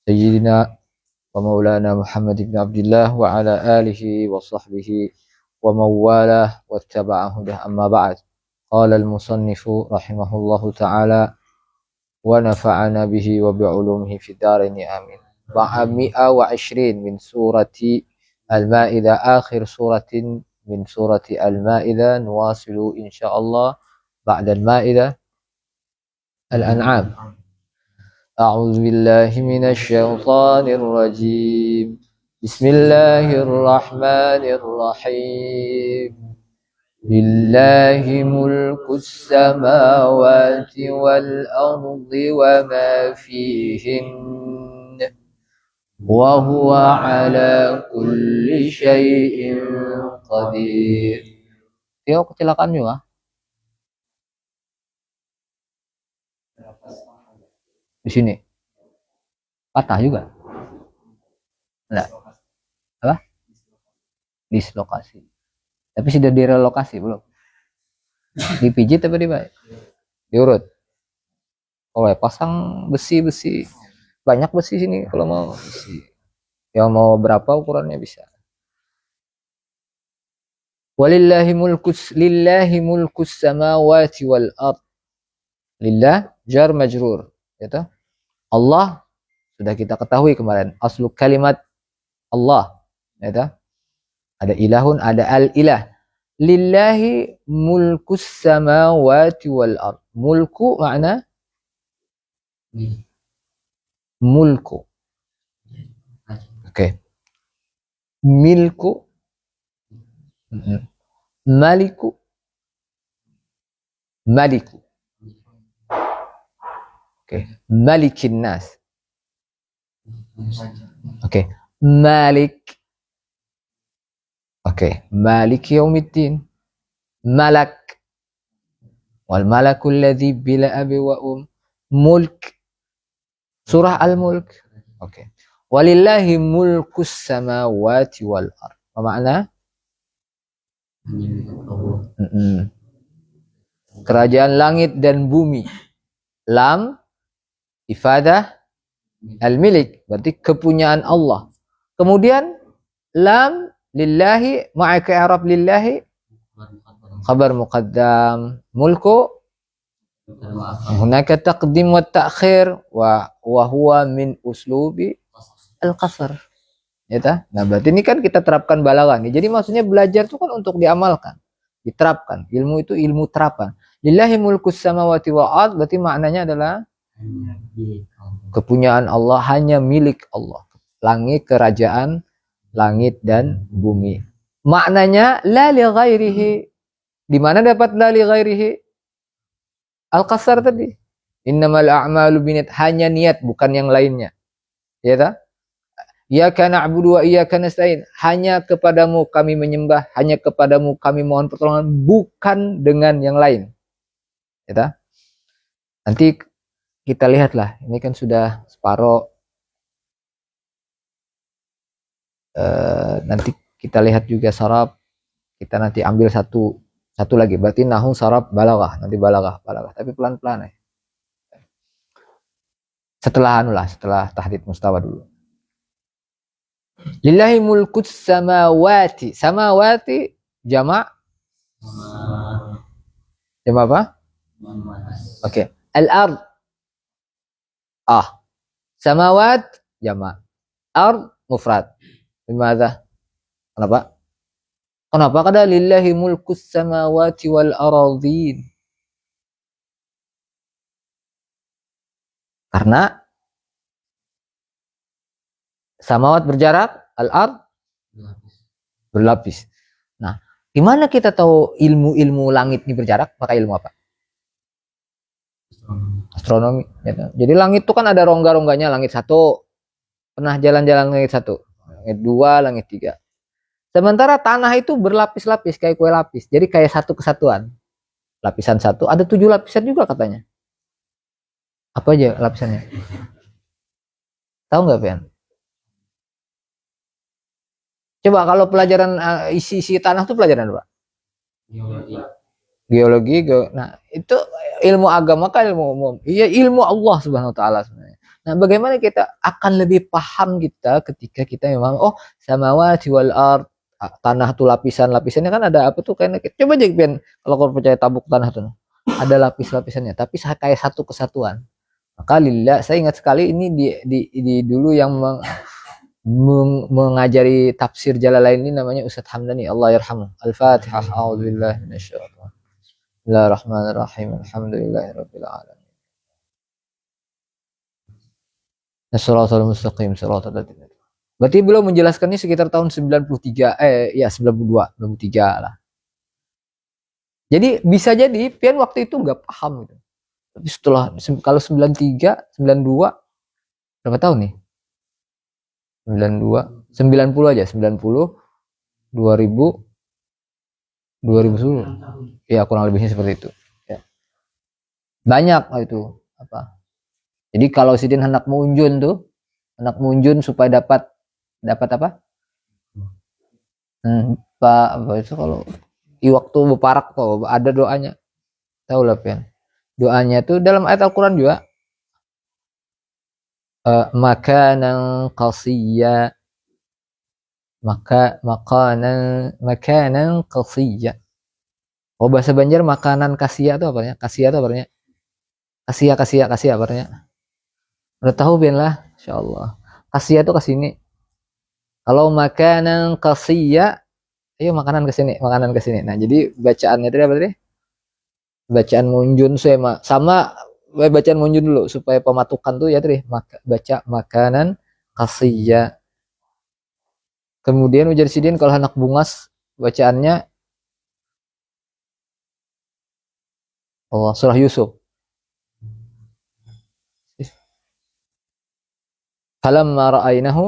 سيدنا ومولانا محمد بن عبد الله وعلى آله وصحبه ومن والاه واتبع هداه. أما بعد، قال المصنف رحمه الله تعالى ونفعنا به وبعلومه في الدارين آمين. 120 من سورة المائدة، آخر سورة من سورة المائدة. نواصل إن شاء الله بعد المائدة الأنعام. أعوذ بالله من الشيطان الرجيم. بسم الله الرحمن الرحيم. لله ملك السماوات والأرض وما فيهن وهو على كل شيء قدير. Tio, kecelakaan juga. Di sini patah juga. Enggak. Apa? Dislokasi. Tapi sudah direlokasi belum? Dipijit apa dibaik? Diurut. Oh ya, pasang besi-besi. Banyak besi sini kalau mau besi. Yang mau berapa ukurannya bisa. Walillahi mulkus samawati wal ard. Lillah jar majrur. Gitu. Allah sudah kita ketahui kemarin. Aslu kalimat Allah. Gitu. Ada ilahun, ada al-ilah. Lillahi mulkus samawati wal ard. Mulku makna mulku. Oke. Milku. Maliku. Maliku. Oke. Malikin nas. Oke. Malik. Oke. Malik yaumiddin. Malak. Wal malakul ladzi bila abi wa mulk. Surah Al-Mulk. Oke. Walillahi mulkus samawati wal ard. Apa makna? Kerajaan langit dan bumi. Lam ifadah al-milik, berarti kepunyaan Allah. Kemudian lam lillahi, ma'aka i'rab lillahi khabar muqaddam. Mulku hunaka taqdim wa ta'khir wa huwa min uslubi al-qasr. Ya ta? Nah, berarti ini kan kita terapkan balaghah nih. Jadi maksudnya belajar itu kan untuk diamalkan, diterapkan. Ilmu itu ilmu terapan. Lillahi mulkus samawati wal ard, berarti maknanya adalah kepunyaan Allah, hanya milik Allah. Langit, kerajaan langit dan bumi. Maknanya la li ghairihi. Di mana dapat la li ghairihi? Al-Qasar tadi. Innamal a'malu binniyat, hanya niat bukan yang lainnya. Ya ta? Iyyaka na'budu wa iyyaka nasta'in, hanya kepadamu kami menyembah, hanya kepadamu kami mohon pertolongan, bukan dengan yang lain. Ya ta? Nanti kita lihatlah, ini kan sudah separuh. Nanti kita lihat juga saraf. Kita nanti ambil satu lagi. Berarti nahu, saraf, balaghah. Nanti balaghah. Tapi pelan-pelan ya. Setelah tahdid mustawa dulu. Lillahi mulkus samawati. Samawati jamak. Jamak apa? Oke. Al-ard. Samawat jamak. Ard mufrad. Gimana? Kenapa? Karena lillahi mulkus samawati wal aradhin. Karena samawat berjarak, al-ard berlapis. Nah, gimana kita tahu ilmu langit ini berjarak? Pakai ilmu apa? Astronomi. Jadi langit itu kan ada rongga-rongganya. Langit 1 pernah jalan-jalan, langit 1, langit 2, langit 3. Sementara tanah itu berlapis-lapis kayak kue lapis. Jadi kayak satu kesatuan. Lapisan 1 ada 7 lapisan juga katanya. Apa aja lapisannya? Tahu nggak, Pian? Coba kalau pelajaran isi tanah itu pelajaran apa? Geologi. Nah, itu ilmu agama kan ilmu umum. Iya, ilmu Allah Subhanahu wa taala sebenarnya. Nah, bagaimana kita akan lebih paham kita ketika kita memang samawati wal ard, tanah tuh lapisannya kan ada apa tuh kayak coba aja Ben kalau kau percaya tabuk tanah tuh ada lapis-lapisannya tapi kayak satu kesatuan. Maka lillah saya ingat sekali ini di dulu yang mengajari tafsir Jalalain ini namanya Ustadz Hamdani, Allah yarhamu. Al-Fatihah. A'udzubillahi minasyaitonir. Bismillahirrahmanirrahim. Alhamdulillahirabbil alamin. Shiratal mustaqim, shiratal ladzina. Berarti beliau menjelaskannya sekitar tahun 93, 93 lah. Jadi bisa jadi Pian waktu itu nggak paham gitu. Tapi setelah kalau 93, 92 berapa tahun nih? 92, 90 aja, 90, 2000, 2010. Ya kurang lebihnya seperti itu. Ya. Banyak itu apa? Jadi kalau sidin hendak munjun supaya dapat apa? Pak apa itu kalau di waktu beparak tuh ada doanya. Tahu lah Pian. Doanya tuh dalam ayat Al-Qur'an juga. Makanan qasiyya, makanan qasiyya. Oh bahasa Banjar makanan kasia itu apa artinya? Kasia itu apa artinya? Kasia apa artinya? Udah tahu Ben lah, insyaallah. Kasia itu kesini. Kalau makanan qasiyya, ayo makanan kesini. Nah jadi bacaannya itu apa tadi? Bacaan munjun sama bacaan munjun dulu supaya pematukan tuh ya tadi baca makanan qasiyya. Kemudian ujar sidin kalau anak bungas bacaannya Allah surah Yusuf. Falamma ra'aynahu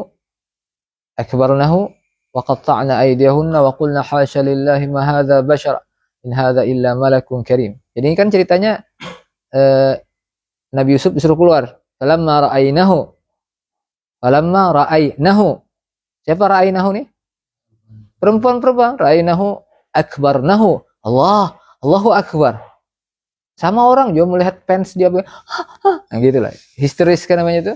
akbarnahu wa qatta'na aydiyahunna wa qulna hasya lillahi ma hadza bashar in hadza illa malakun karim. Jadi ini kan ceritanya Nabi Yusuf disuruh keluar. Falamma ra'aynahu. Siapa ra'aynahu nih? Perempuan. Ra'aynahu akbarnahu. Allahu akbar. Sama orang juga melihat fans dia nah gitu lah. Histeris kan namanya itu.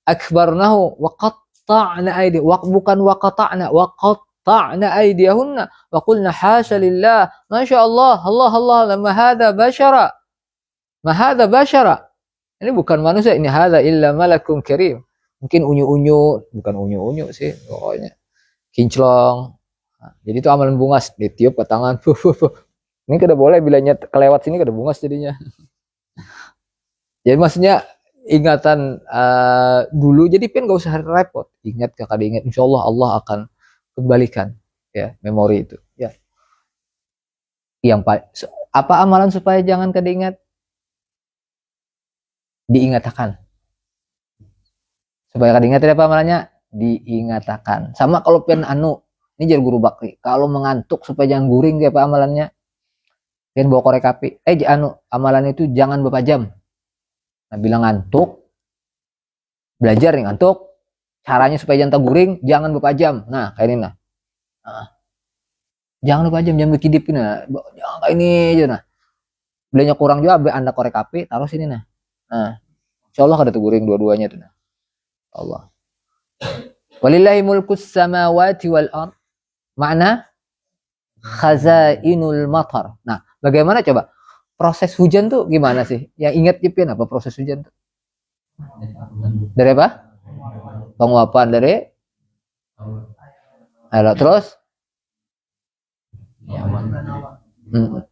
Akbarnahu wa qatta'na aydi bukan wa qata'na wa qatta'na aydiyahunna wa qulna hasya lillah masyaallah Allah ma hadza bashara. Ini bukan manusia, ini hadza illa malakun karim. Mungkin bukan unyu sih pokoknya. Kinclong. Nah, jadi itu amalan bungas, ditiup ke tangan. Ini kada boleh bilanya kelewat sini kada bungas jadinya. Jadi maksudnya ingatan dulu jadi Pian gak usah repot. Ingat insyaallah Allah akan kembalikan ya memori itu ya. Yang apa amalan supaya jangan kada ingat? Diingatakan. Supaya kada ingat apa amalannya? Diingatakan. Sama kalau Pian ini jadi guru bakri. Kalau mengantuk supaya jangan guring apa amalannya? Pian bawa korek api. Amalan itu jangan berapa jam. Nah, bilang ngantuk, belajar nih ngantuk, caranya supaya jangan guring, jangan berapa jam. Nah, kayak ini nah. Jangan berapa jam berkidip nah. Jangan kayak ini aja nah. Belanja kurang juga, Anda korek api, taruh sini nah. Nah, insyaallah kada guring dua-duanya tuh nah. Allah. Walillahi mulkus samawati wal ard. Makna khazainul matar. Nah, bagaimana coba? Proses hujan tuh gimana sih? Yang ingat Pian apa proses hujan tuh? Dari apa? Penguapan dari terus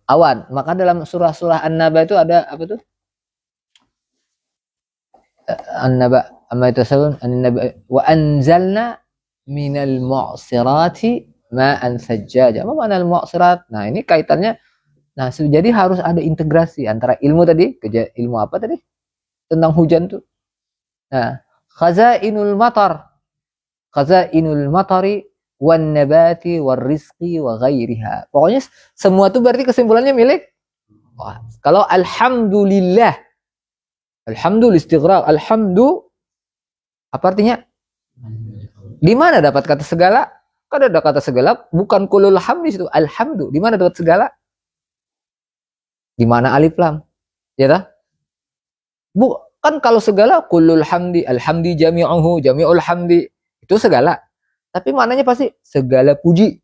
awan. Maka dalam surah An-Naba itu ada apa tuh? An-Naba amma yatasawun an-naba wa anzalna minal mu'sirati ma'an sajjaja. Apa makna al-mu'sirat? Nah, ini kaitannya. Nah, jadi harus ada integrasi antara ilmu tadi, ilmu apa tadi? Tentang hujan tuh. Nah, khazainul matari wan nabati war rizqi wa ghairiha. Pokoknya semua itu berarti kesimpulannya milik. Kalau alhamdulillah. Alhamdulillah, apa artinya? Di mana dapat kata segala? Kalau ada kata segala bukan kulul hamdi situ. Alhamdulillah. Di mana dapat segala? Di mana alif lam? Ya tah? Kan kalau segala kullul hamdi, alhamdi jami'uhu, jami'ul hamdi, itu segala. Tapi maknanya pasti segala puji.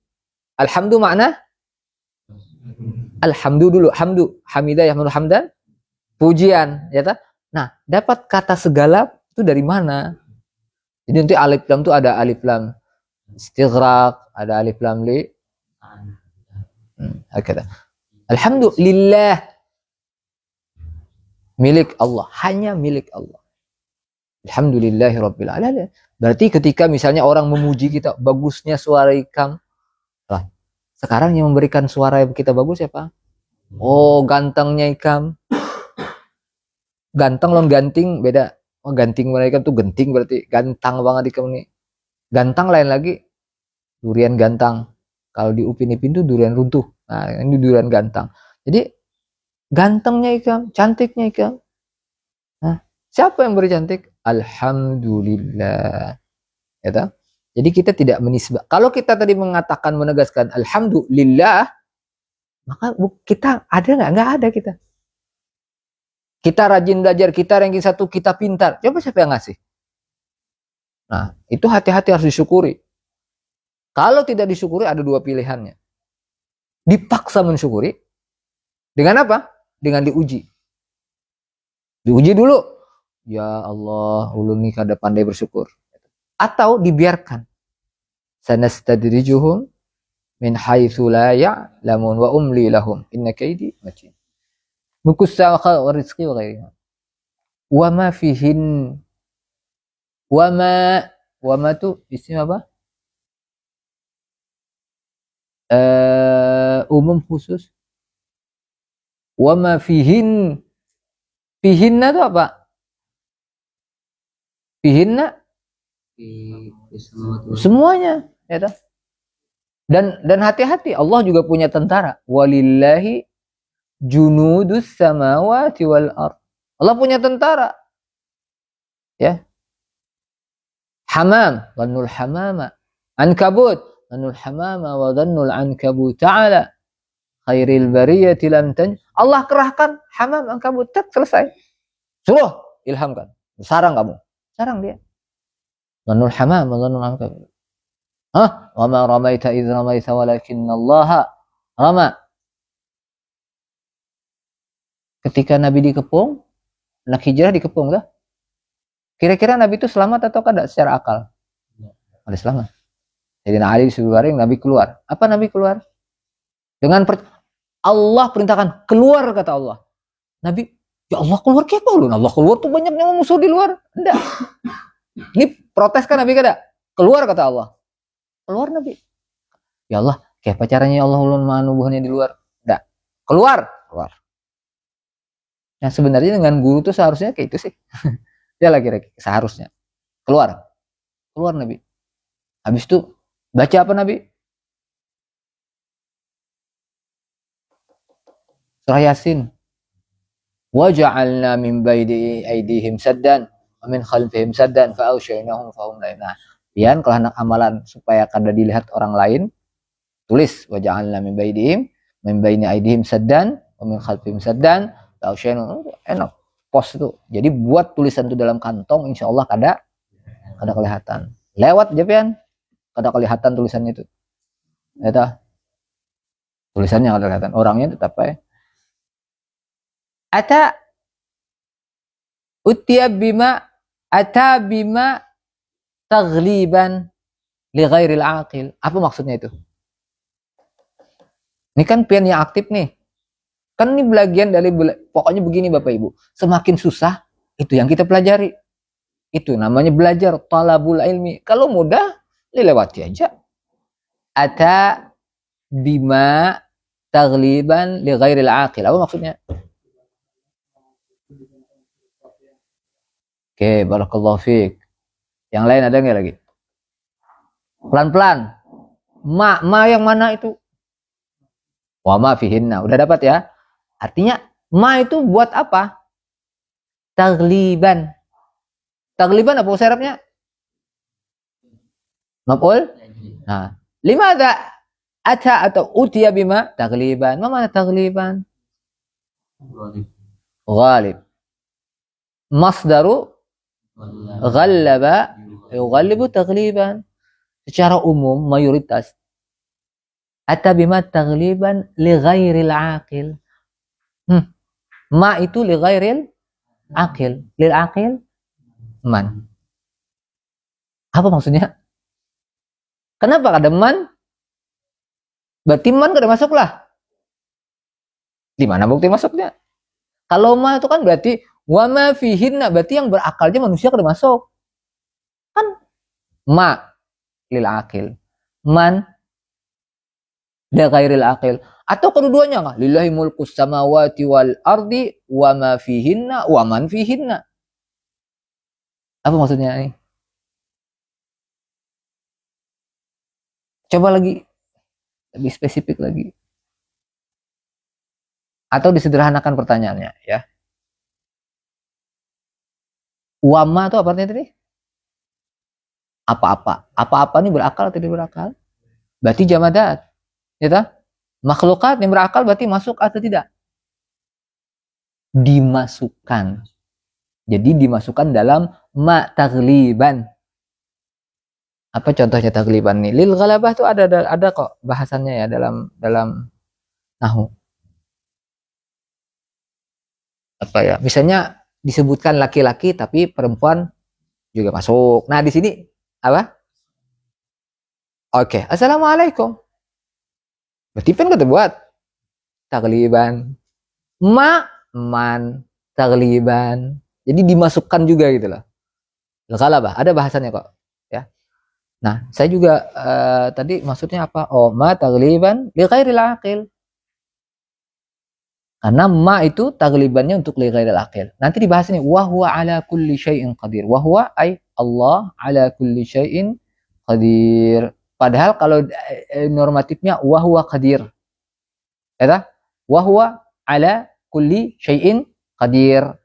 Alhamdu makna alhamdu dulu, hamdu, hamidah yahmul hamdan, pujian, ya ta? Nah, dapat kata segala itu dari mana? Jadi nanti alif lam itu ada alif lam istighraq, ada alif lam li. Hakata. Alhamdulillah, milik Allah, hanya milik Allah. Alhamdulillahirabbil alamin. Berarti ketika misalnya orang memuji kita, bagusnya suara Ikam. Lah, sekarang yang memberikan suara yang kita bagus siapa? Oh, gantengnya Ikam. Ganteng lawan ganting beda. Oh, ganting mereka tuh genting berarti gantang banget Ikam nih. Gantang lain lagi durian gantang. Kalau di Upin Ipin tuh durian runtuh. Nah, ini durian gantang. Jadi gantengnya Ikam, cantiknya Ikam. Nah, siapa yang beri cantik? Alhamdulillah. Ya tak? Jadi kita tidak menisbah. Kalau kita tadi mengatakan menegaskan alhamdulillah, maka kita ada nggak? Nggak ada kita. Kita rajin belajar, kita ranking 1, kita pintar. Coba siapa yang ngasih? Nah, itu hati-hati harus disyukuri. Kalau tidak disyukuri ada dua pilihannya. Dipaksa mensyukuri. Dengan apa? Dengan diuji. Diuji dulu. Ya Allah, ulun nih kada pandai bersyukur. Atau dibiarkan. Sanastadrijuhum min haitsu la ya'lamun wa umli lahum inna kaidi matin. Mukusawa wa rizqi wa ghairiha. Wa ma fihin wa ma tu isim apa? Umum khusus. Wa ma fihinna itu apa? Fihinna semuanya, ya toh? Dan hati-hati, Allah juga punya tentara. Walillahi junudus samawati wal ard. Allah punya tentara. Ya. Hamam, dhannul hamama. Ankabut, dhannul hamama wa dhannul ankabut ta'ala. Khairil bariyati lam tan. Allah kerahkan hamam, ankabut, tak selesai. Suruh ilhamkan. Sarang kamu. Sarang dia. Dhannul hamama, dhannul ankabut. Wa ma ramaita idh ramaita walakinnallaha rama. Ketika Nabi dikepung, anak hijrah dikepung dah. Kira-kira Nabi itu selamat atau tidak secara akal? Ada selamat. Jadi Ali disuruh baring, Nabi keluar. Apa Nabi keluar? Dengan Allah perintahkan keluar, kata Allah. Nabi, ya Allah keluar kayak apa? Allah keluar tuh banyak nyawa musuh di luar. Enggak. Ini protes kan Nabi kada? Keluar, kata Allah. Keluar Nabi. Ya Allah, kayak apa caranya Allah ulun manubuhannya di luar? Enggak. Keluar. Nah sebenarnya dengan guru tuh seharusnya kayak itu sih. Ya lah kira-kira seharusnya. Keluar Nabi. Habis itu baca apa Nabi? Surah Yasin. Wa ja'alna min baini aydihim saddan wa min khalfihim saddan fa awshaynahum fa hum la yabna. Pian kalau anak amalan supaya kada dilihat orang lain, tulis wa ja'alna min baini aydihim saddan wa min khalfihim saddan fa awshaynahum. Enak. Pos itu. Jadi buat tulisan itu dalam kantong, insya Allah kada kelihatan. Lewat aja pian, kada kelihatan tulisannya itu. Ya tulisannya kada kelihatan, orangnya tetap ya. Ata bima taghliban li ghairil aqil. Apa maksudnya itu? Ini kan pian yang aktif nih. Kan ini bagian dari, pokoknya begini Bapak Ibu, semakin susah itu yang kita pelajari. Itu namanya belajar, talabul ilmi. Kalau mudah, dilewati aja. Ata bima taghliban li ghairil aqil. Apa maksudnya? Oke, barakallahu fiik. Yang lain ada nggak lagi? Pelan-pelan. Ma yang mana itu? Wa ma fihinna. Udah dapat ya? Artinya ma itu buat apa? Tagliban. Tagliban apa bahasa Arabnya? Maf'ul? Nah, limada ata atau utiya bima tagliban. Ma mana tagliban? Ghalib. Masdaru ghallaba yughallibu taghliban. Secara umum mayoritas ata bima taghliban li ghairil aqil. Ma itu li ghairil aqil. Lil aqil man. Apa maksudnya? Kenapa ada man? Berarti man kada masuk lah. Di mana bukti masuknya? Kalau ma itu kan berarti wa ma fihinna, berarti yang berakalnya manusia kada masuk. Kan ma lil aqil. Man li ghairil aqil. Atau keduanya enggak? Lillahi mulkus samawati wal ardi wa ma fihinna wa man fihinna. Apa maksudnya ini? Coba lagi lebih spesifik lagi. Atau disederhanakan pertanyaannya ya. Wama itu apa artinya tadi? Apa-apa. Apa-apa ini berakal atau tidak berakal? Berarti jamadat. Ya tak? Makhlukat yang berakal berarti masuk atau tidak? Dimasukkan. Jadi dimasukkan dalam ma taghliban. Apa contohnya taghliban nih? Lil ghalabah tuh ada kok bahasannya ya dalam nahwu. Apa ya? Misalnya disebutkan laki-laki tapi perempuan juga masuk. Nah, di sini apa? Oke, assalamualaikum. Berarti kan kita buat taghliban. Man taghliban. Jadi dimasukkan juga gitu loh. Ghalabah, ada bahasannya kok, ya. Nah, saya juga tadi maksudnya apa? Oh, ma taghliban li ghairil aqil. Karena ma itu taglibannya untuk li ghairil aqil. Nanti dibahas ini wa huwa ala kulli syai'in qadir. Wa huwa ay Allah ala kulli syai'in qadir. Padahal kalau normatifnya wa huwa qadir. Ya, wa huwa ala kulli syai'in qadir.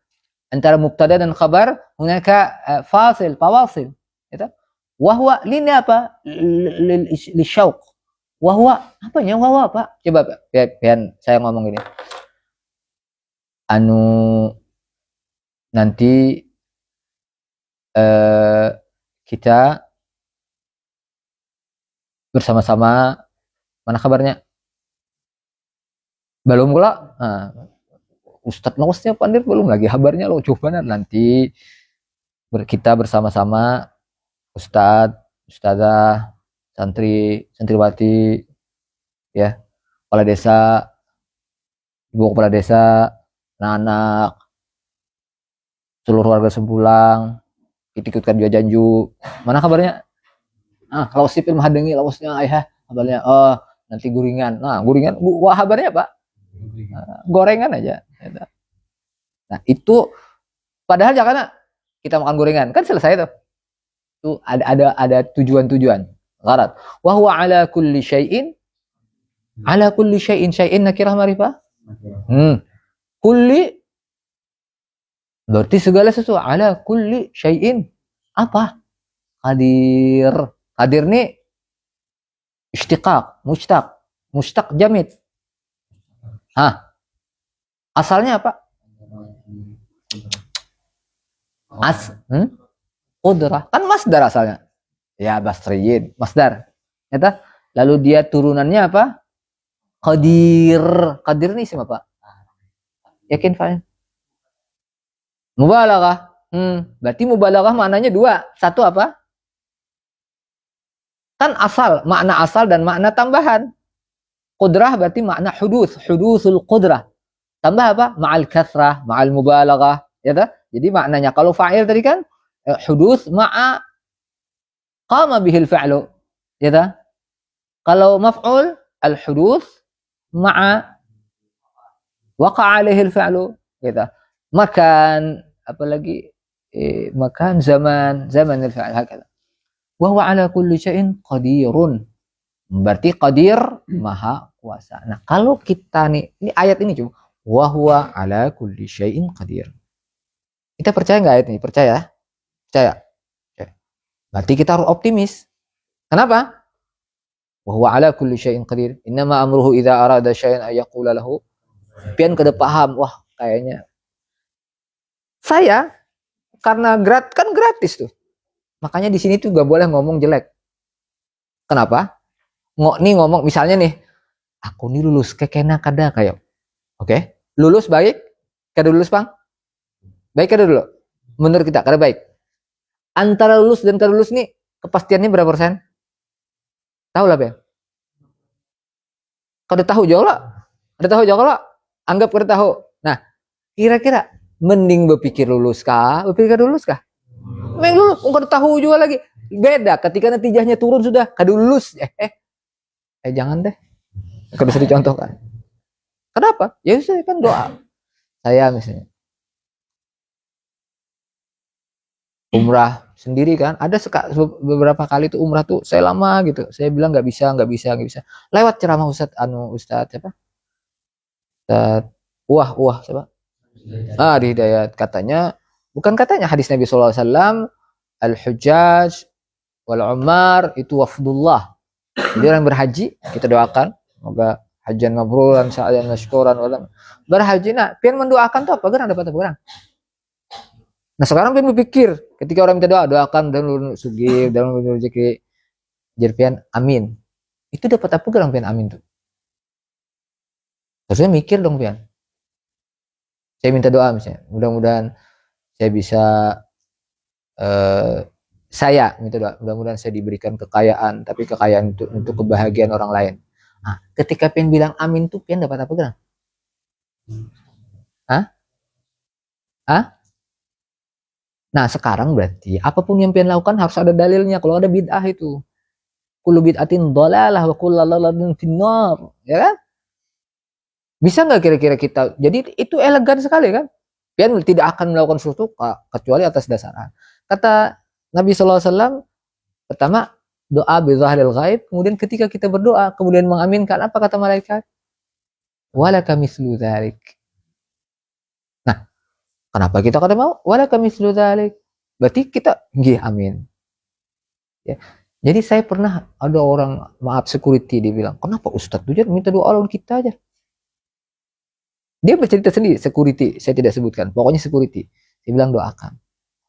Antara mubtada dan khabar hunaka fawasil. Ya, wa huwa lini apa? Li syauq. Wa huwa apanya? Wa huwa apa? Coba biar saya ngomong gini. Nanti kita bersama-sama, mana kabarnya? Belum pula. Ustadz lawasnya pandir belum lagi kabarnya lo, coba nanti kita bersama-sama Ustadz, Ustadzah, santri, santriwati, ya, kepala desa, ibu kepala desa, anak-anak, seluruh warga Sempulang, ikutkan juga Janju. Mana kabarnya? Kalau sipil menghadangi lawasnya ayah, kabarnya nanti guringan. Nah, guringan, wah kabarnya Pak? Gorengan aja. Nah, itu padahal jangan kita makan gorengan, kan selesai tuh. Itu ada tujuan-tujuan. Gharat. Wa huwa ala kulli syai'in nakirah ma'rifah. Kulli berarti segala sesuatu, ala kulli syai'in apa? Qadir. Qadir ini istiqaq, mushtaq jamid. Asalnya apa? Qudrah. Kan masdar asalnya. Ya, basriyin, masdar. Ya, lalu dia turunannya apa? Qadir. Qadir ini isim apa? Yakin fa'il? Mubalaghah. Berarti mubalaghah maknanya dua. Satu apa? Kan asal, makna asal dan makna tambahan. Qudrah berarti makna hudusul qudrah. Tambah apa? Ma'al kasrah, ma'al mubalaghah. Ya tak? Jadi maknanya kalau fa'il tadi kan hudus ma'a qama bihil fa'lu. Ya tak? Kalau maf'ul al-hudus ma'a waqa'a alaihi al-fa'lu. Ya tak? Makan, apalagi makan, zaman al-fa'il hakala. Wa huwa ala kulli syai'in qadirun. Berarti qadir maha kuasa. Nah, kalau kita nih, ini ayat ini cuma wa huwa ala kulli syai'in qadir. Kita percaya nggak ayat ini? Percaya? Percaya. Berarti kita harus optimis. Kenapa? Wa huwa ala kulli syai'in qadir. Innama amruhu idza arada syai'an ay yaqula lahu. Pian kada paham. Wah, kayaknya saya karena kan gratis tuh. Makanya di sini tuh gak boleh ngomong jelek. Kenapa? Nih ngomong misalnya nih, aku nih lulus kekena kada kayak. Oke? Lulus baik? Kada lulus, Bang? Baik kada dulu? Menurut kita kada baik. Antara lulus dan kada lulus nih kepastiannya berapa persen? Tahu lah, Ben. Kada tahu jauh lah. Kada tahu jauh lah. Anggap kada tahu. Nah, kira-kira mending berpikir lulus kah? Berpikir lulus kah? Memang lulus, kada tahu juga lagi. Beda ketika natijahnya turun sudah kada lulus. Jangan deh. Kada bisa dicontohkan. Kenapa? Ya sudah kan doa. Saya misalnya umrah sendiri kan, ada beberapa kali tuh umrah tuh saya lama gitu, saya bilang nggak bisa, lewat ceramah Ustadz siapa, Ustadz siapa, di Hidayat, bukan katanya hadis Nabi SAW, al-hujjaj wal umar itu wafdullah, jadi orang berhaji kita doakan semoga hajian mabruran sa'adan masykuran berhaji. Nah pian mendoakan tuh apa gerang dapat apa gerang. Nah sekarang pengen berpikir ketika orang minta doakan dan sugih dan rezeki jerpian amin. Itu dapat apa gerang pian amin tuh? Harusnya mikir dong pian. Saya minta doa misalnya, mudah-mudahan saya bisa saya minta doa, mudah-mudahan saya diberikan kekayaan, tapi kekayaan itu untuk kebahagiaan orang lain. Nah, ketika pian bilang amin tuh pian dapat apa gerang? Nah sekarang berarti apapun yang pian lakukan harus ada dalilnya. Kalau ada bid'ah itu kullu bid'atin dhalalah wa kullu dhalalatin finnar, ya kan? Bisa nggak kira-kira kita? Jadi itu elegan sekali kan? Pian tidak akan melakukan sesuatu kecuali atas dasar. Kata Nabi SAW, pertama doa bizahiril ghaib, kemudian ketika kita berdoa kemudian mengaminkan, apa kata malaikat? Walaka mislu dzalik. Nah, kenapa kita kada mau? Walaka mislu dzalik. Berarti kita nggih amin. Ya. Jadi saya pernah ada orang security dia bilang, "Kenapa Ustadz tuh minta doa lawan kita aja?" Dia bercerita sendiri, security, saya tidak sebutkan. Pokoknya security. Dia bilang doakan.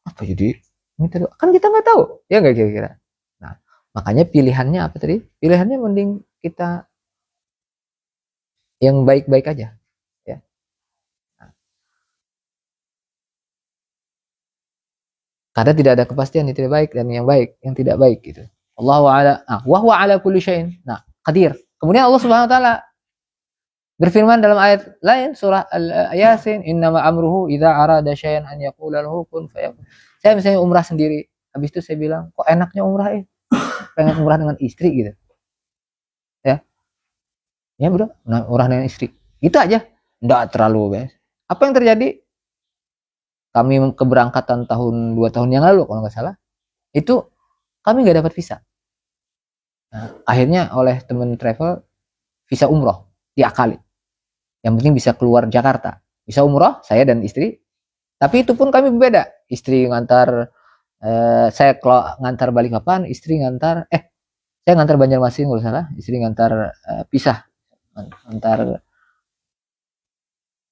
Apa jadi minta doa? Kan kita nggak tahu. Ya nggak kira-kira. Nah, makanya pilihannya apa tadi? Pilihannya mending kita yang baik-baik aja. Ya. Nah. Karena tidak ada kepastian yang tidak baik dan yang baik, yang tidak baik gitu. Allahu a'la. Wa huwa ala kulli syai'in. Nah, qadir. Kemudian Allah Subhanahu wa taala berfirman dalam ayat lain surah Yasin, innama amruhu idza arada syai'an an yaqula lahu kun fayakun. Saya misalnya umrah sendiri, habis itu saya bilang, kok enaknya umrah pengen umrah dengan istri gitu. Ya. Ya bro, umrah dengan istri. Gitu aja. Enggak terlalu bes. Apa yang terjadi? Kami keberangkatan 2 tahun yang lalu kalau nggak salah. Itu kami nggak dapat visa. Nah, akhirnya oleh teman travel visa umroh diakali. Yang penting bisa keluar Jakarta. Bisa umroh, saya dan istri. Tapi itu pun kami berbeda. Istri ngantar, saya kalau ngantar Balikpapan, istri ngantar, saya ngantar Banjarmasin kalau salah, istri ngantar pisah. Ngantar.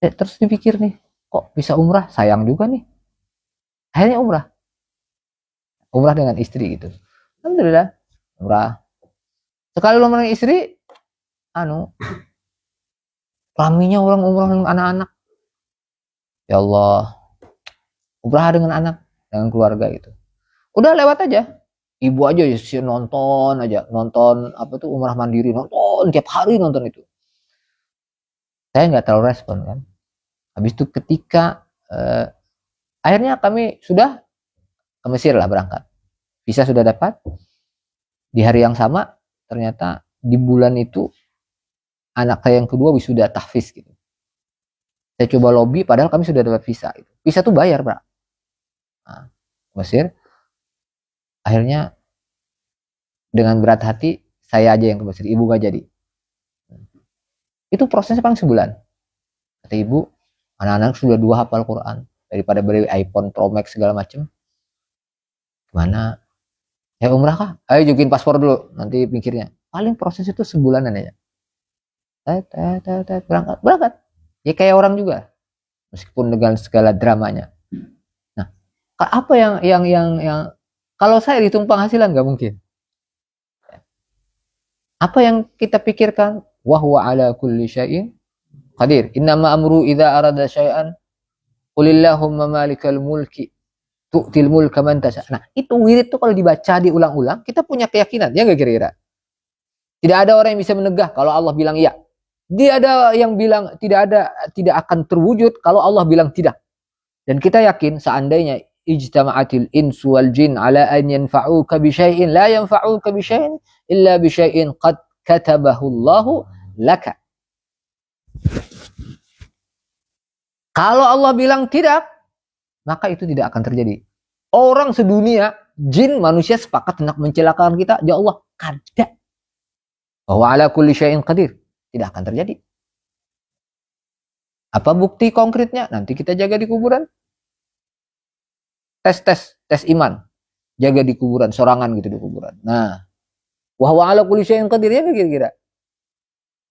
Terus dipikir nih, kok bisa umrah? Sayang juga nih. Akhirnya umrah. Umrah dengan istri gitu. Alhamdulillah, umrah. Sekali umrah dengan istri, raminya orang umrah dengan anak-anak. Ya Allah, umrah dengan anak, dengan keluarga gitu. Udah lewat aja. Ibu aja sih nonton apa tuh umrah mandiri, nonton tiap hari nonton itu. Saya nggak terlalu respon kan. Habis itu ketika akhirnya kami sudah ke Mesir lah berangkat. Visa sudah dapat. Di hari yang sama ternyata di bulan itu anak saya yang kedua wisuda tahfiz gitu. Saya coba lobby padahal kami sudah dapat visa gitu. Visa tuh bayar, Bro. Nah, Mesir. Akhirnya dengan berat hati saya aja yang ke Mesir, ibu gak jadi. Itu prosesnya paling sebulan. Kata ibu, anak-anak sudah 2 hafal Quran daripada beli iPhone Pro Max segala macam. Gimana? Ya umrah kah? Ayo jukin paspor dulu, nanti pikirnya. Paling proses itu sebulanan aja. Berangkat. Ya kayak orang juga. Meskipun dengan segala dramanya. Nah, Apa yang kalau saya hitung penghasilan nggak mungkin. Apa yang kita pikirkan? Wa huwa ala kulli syai'in qadir. Innama amru idza arada syai'an qulillahumma malikal mulki tu'til mulka man tasha. Nah, itu wirid tuh kalau dibaca diulang-ulang, kita punya keyakinan, ya nggak kira-kira? Tidak ada orang yang bisa menegah kalau Allah bilang iya. Dia ada yang bilang tidak akan terwujud kalau Allah bilang tidak. Dan kita yakin seandainya ijtama'atil insu wal jin ala an yanfa'uka bi syai'in la yanfa'uka bi syai'in illa bi syai'in qad katabahu Allahu laka. Kalau Allah bilang tidak, maka itu tidak akan terjadi. Orang sedunia, jin, manusia sepakat hendak mencelakakan kita, ya Allah, kada. Wa ala kulli syai'in qadir. Tidak akan terjadi. Apa bukti konkretnya? Nanti kita jaga di kuburan. Tes iman. Jaga di kuburan, sorangan gitu di kuburan. Nah, wa ala kulli syai'in qadir, ya kira-kira.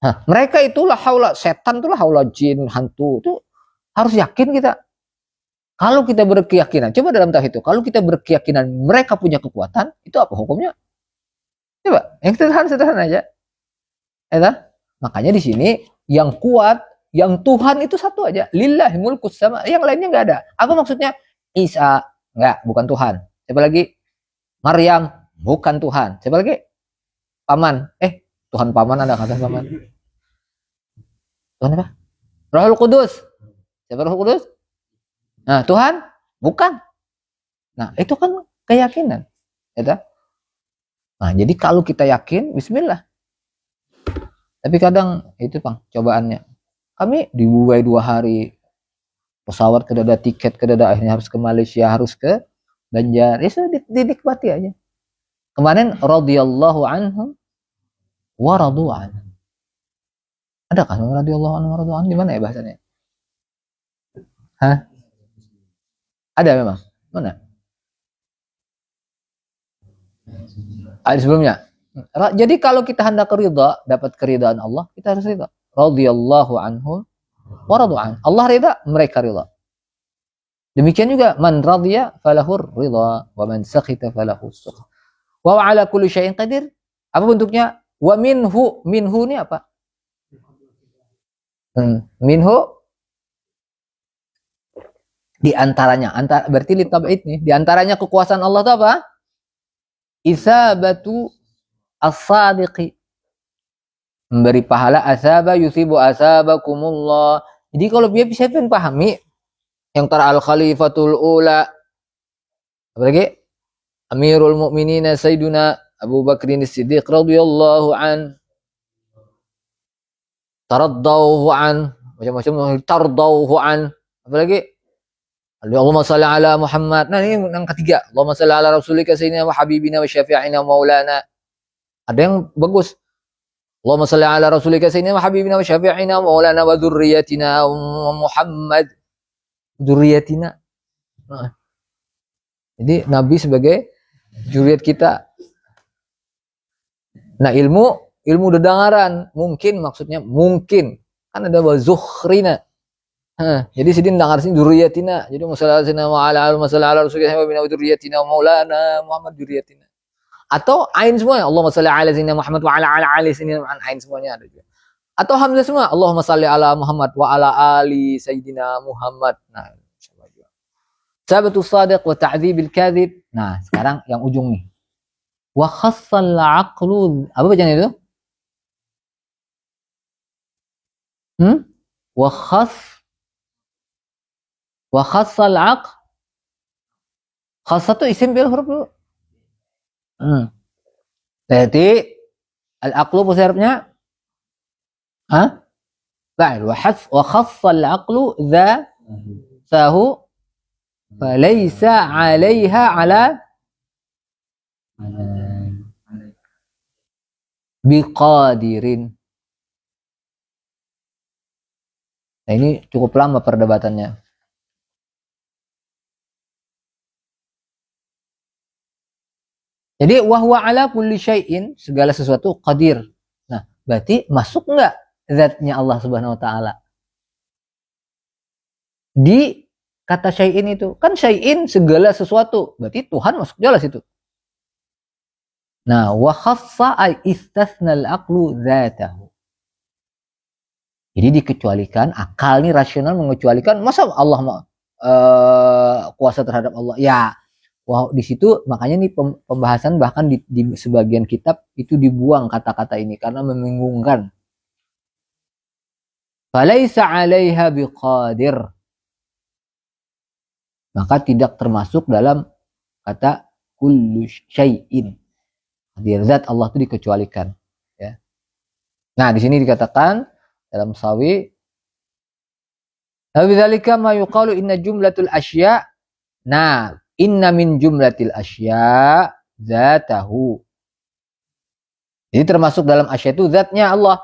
Nah, mereka itulah haula, setan itulah haula jin, hantu. Itu harus yakin kita. Kalau kita berkeyakinan, coba dalam tauhid itu, kalau kita berkeyakinan mereka punya kekuatan, itu apa hukumnya? Coba, yang sederhana aja. Ya, makanya di sini yang kuat, yang Tuhan itu satu aja. Lillahi mulkus sama, yang lainnya nggak ada. Apa maksudnya? Isa, nggak, bukan Tuhan. Siapa lagi? Maryam, bukan Tuhan. Siapa lagi? Paman. Tuhan paman, ada kata paman. Tuhan apa? Rohul Kudus. Siapa Rohul Kudus? Nah, Tuhan bukan. Nah, itu kan keyakinan. Ya, nah, jadi kalau kita yakin, bismillah. Tapi kadang itu Bang, cobaannya. Kami dibuai 2 hari. Pesawat kedada, tiket kedada, akhirnya harus ke Malaysia, harus ke Banjar. Ya sudah dinikmati aja. Kemarin radhiyallahu anhum wa radu anhu. Ada kan radhiyallahu anhu wa radu anhu, di mana ya bahasanya? Hah? Ada memang. Mana? Ada sebelumnya. Jadi kalau kita hendak ridha, dapat keridhaan Allah, kita harus ridha. Radhiyallahu anhu wa radu anhu. Allah ridha, mereka ridha. Demikian juga man radhiya falahur ridha wa man sakhita falahu sukh. Wa ala kulli syai'in qadir. Apa bentuknya? Wa minhu ini apa? Minhu di antaranya, berarti li tab'id nih. Di antaranya kekuasaan Allah itu apa? Isabatu as-sadiqi. Memberi pahala asaba yusibu asabakumullah. Jadi kalau dia bisa pahami yang tara al-khalifatul ula, apalagi Amirul Mukminin Sayyiduna Abu Bakrin As-Siddiq radhiyallahu an, taraddahu an, macam-macam tardauhu an, apalagi Allahumma salli ala Muhammad. Nah, ini yang ketiga, Allahumma salli ala rasulika sayyidina wa habibina wa syafi'ina wa maulana. Ada yang bagus, Allahumma salli ala rasulika sayyidina wa habibina wa syafi'ina wa maulana wa dzurriyyatina wa Muhammad. Dzurriyyatina. Nah, jadi Nabi sebagai zuriat kita. Nah, ilmu dedengaran, mungkin maksudnya mungkin. Kan ada wa zukhrina. Jadi sini dengar sini dzurriyyatina. Jadi masalah wa ala masalah rasulillah wa bina dzurriyyatina wa maulana Muhammad dzurriyyatina. Atau ain semuanya, Allahumma shalli ala sayyidina Muhammad wa ala ali sayyidina ain semuanya ada juga. Atau hamzah semua, Allahumma shalli ala Muhammad wa ala ali sayyidina Muhammad. Nah, insyaallah juga. Sabatus shadiq wa ta'dzibil kadzib. Nah, sekarang yang ujung nih. Wa khassal aqlu. Apa bacaan itu? Wa khassal aql. Khassa itu isim bil huruf dulu. Jadi al-aqlu musyrifnya fa'il wa khassal aqlu dha fahu falaysa 'alaiha 'ala biqadirin. Nah, ini cukup lama perdebatannya. Jadi wahwa ala kulli syai'in, segala sesuatu qadir. Nah, berarti masuk enggak zatnya Allah Subhanahu wa taala? Di kata syai'in itu? Kan syai'in segala sesuatu. Berarti Tuhan masuk jelas itu. Nah, wa khassa ay istatsnal aqlu dzatahu. Jadi dikecualikan, akal nih rasional mengecualikan, masa Allah kuasa terhadap Allah? Ya, wow, di situ makanya nih pembahasan bahkan di sebagian kitab itu dibuang kata-kata ini karena membingungkan. Falaisa 'alaiha biqadir. Maka tidak termasuk dalam kata kullu syai'in. Hadir zat Allah itu dikecualikan, ya. Nah, di sini dikatakan dalam sawi Bidzalika ma yuqalu inna jumlatul asya. Nah, inna min jumlatil asya zatahu. Jadi termasuk dalam asya itu zatnya Allah.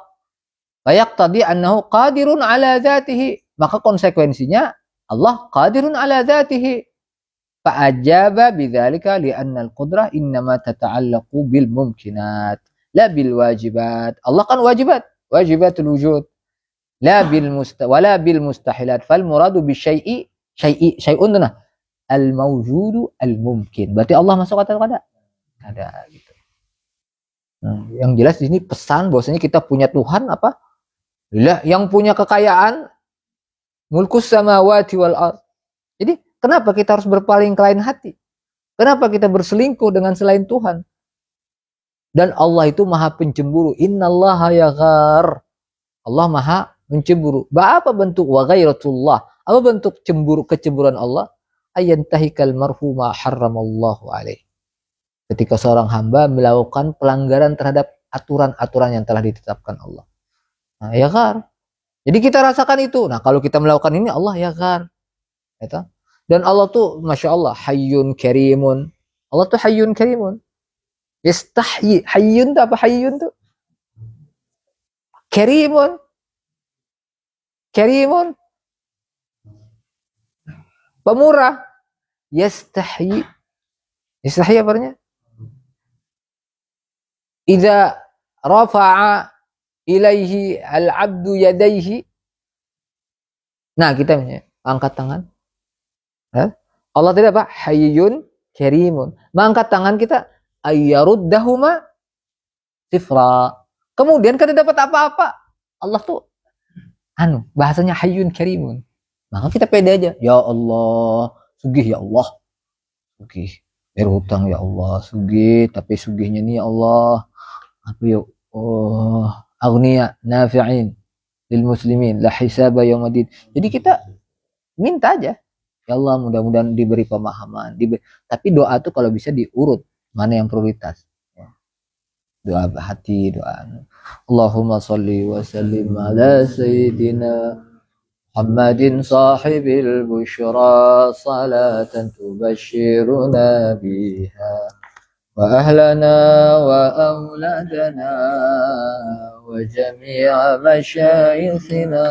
Fayaqtadi annahu qadirun ala zatihi. Maka konsekuensinya Allah qadirun ala zatihi. Fa'ajaba bidzalika li'anna al-qudrah innama tata'allaqu bil mumkinat la bil wajibat. Allah kan wajibat, wajibatul wujud. La bil wala bil mustahilat. Fal muradu bi syai'un al mawjudu al mumkin. Berarti Allah masuk kata ada? Ada gitu. Nah, yang jelas di sini pesan bahwasanya kita punya Tuhan apa? Lah yang punya kekayaan mulkus samawati wal ardh. Jadi kenapa kita harus berpaling ke lain hati? Kenapa kita berselingkuh dengan selain Tuhan? Dan Allah itu maha pencemburu. Innallaha yaghar. Allah maha mencemburu. Apa bentuk wa ghairatullah? Apa bentuk kecemburuan Allah? Ayantahikal marfu ma harramallahu alaih. Ketika seorang hamba melakukan pelanggaran terhadap aturan-aturan yang telah ditetapkan Allah. Nah, yaghar. Jadi kita rasakan itu. Nah, kalau kita melakukan ini Allah yaghar. Gitu. Dan Allah tuh Masya Allah hayyun karimun. Allah tuh hayyun karimun. Yastahyi. Hayyun tuh apa hayyun tuh? Karimun. Karimun. Pemurah. Yastahyi. Yastahyi apa artinya? Idza rafa'a ilaihi al-'abdu yadaihi. Nah, kita angkat tangan. Allah tidak apa? Hayyun karimun. Mengangkat tangan kita ayyaruddahuma sifra. Kemudian kita dapat apa-apa. Allah tuh bahasanya hayyun karimun. Maka kita pede aja. Ya Allah, sugih ya Allah. Sugih. Berhutang ya Allah, sugih, tapi sugihnya nih ya Allah. Apa ya? Oh, aghniya nafi'in lil muslimin la hisaba yaumiddin. Jadi kita minta aja. Ya Allah, mudah-mudahan diberi pemahaman. Tapi doa tuh kalau bisa diurut mana yang prioritas. Ya. Doa hati, doa. Allahumma sholli wa sallim ala sayyidina Muhammadin sahibil busyra salatan tubashshiruna biha wa ahlana wa auladana wa jami'a masyayikhina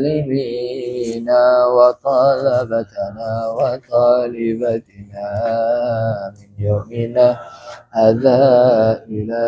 ومعلمينا وطلبتنا وطالبتنا من يومنا هذا إلى